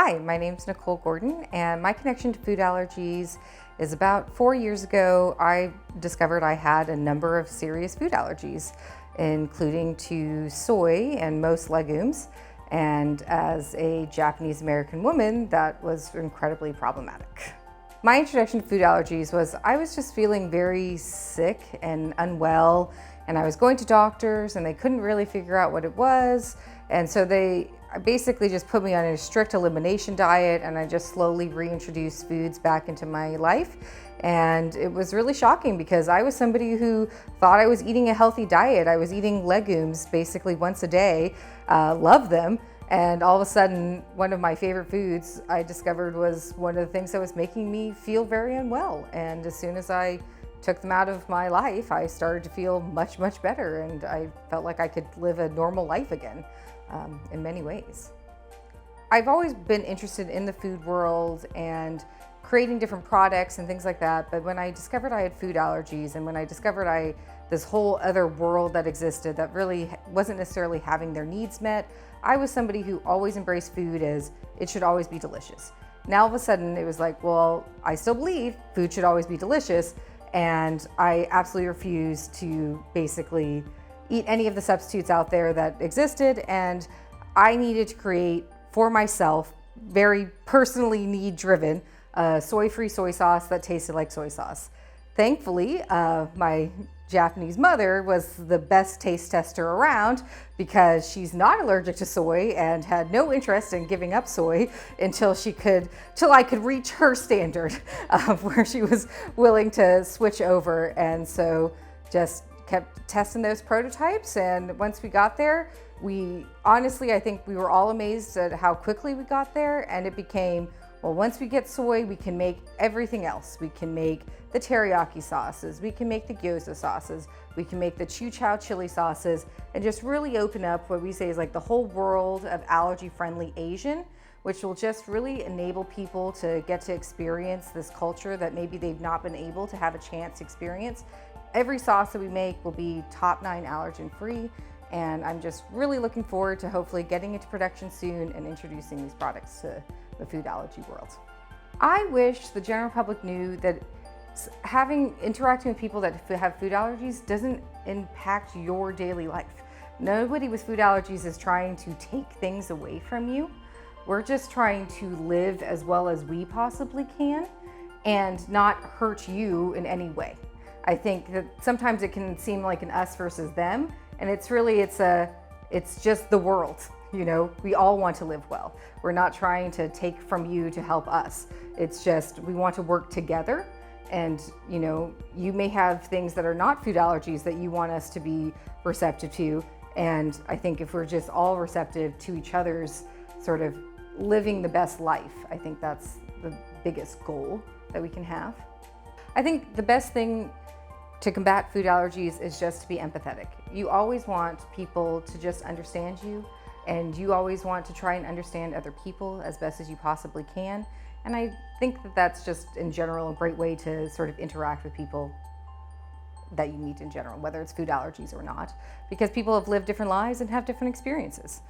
Hi, my name's Nicole Gordon, and my connection to food allergies is about 4 years ago. I discovered I had a number of serious food allergies, including to soy and most legumes. And as a Japanese American woman, that was incredibly problematic. My introduction to food allergies was I was just feeling very sick and unwell, and I was going to doctors and they couldn't really figure out what it was. And so they basically just put me on a strict elimination diet, and I just slowly reintroduced foods back into my life. And it was really shocking because I was somebody who thought I was eating a healthy diet. I was eating legumes basically once a day, loved them. And all of a sudden, one of my favorite foods I discovered was one of the things that was making me feel very unwell. And as soon as I took them out of my life, I started to feel much, much better. And I felt like I could live a normal life again in many ways. I've always been interested in the food world and creating different products and things like that. But when I discovered I had food allergies, and when I discovered this whole other world that existed that really wasn't necessarily having their needs met, I was somebody who always embraced food as it should always be delicious. Now all of a sudden it was like, well, I still believe food should always be delicious, and I absolutely refused to basically eat any of the substitutes out there that existed. And I needed to create for myself, very personally need-driven, soy-free soy sauce that tasted like soy sauce. Thankfully, my Japanese mother was the best taste tester around because she's not allergic to soy and had no interest in giving up soy until I could reach her standard of where she was willing to switch over. And so just kept testing those prototypes. And once we got there, I think we were all amazed at how quickly we got there. And it became, well, once we get soy, we can make everything else. We can make the teriyaki sauces, we can make the gyoza sauces, we can make the chu-chow chili sauces, and just really open up what we say is like the whole world of allergy-friendly Asian, which will just really enable people to get to experience this culture that maybe they've not been able to have a chance to experience. Every sauce that we make will be top 9 allergen-free, and I'm just really looking forward to hopefully getting into production soon and introducing these products to the food allergy world. I wish the general public knew that interacting with people that have food allergies doesn't impact your daily life. Nobody with food allergies is trying to take things away from you. We're just trying to live as well as we possibly can and not hurt you in any way. I think that sometimes it can seem like an us versus them, and it's just the world. You know, we all want to live well. We're not trying to take from you to help us. It's just, we want to work together. And, you know, you may have things that are not food allergies that you want us to be receptive to. And I think if we're just all receptive to each other's sort of living the best life, I think that's the biggest goal that we can have. I think the best thing to combat food allergies is just to be empathetic. You always want people to just understand you, and you always want to try and understand other people as best as you possibly can. And I think that that's just in general a great way to sort of interact with people that you meet in general, whether it's food allergies or not, because people have lived different lives and have different experiences.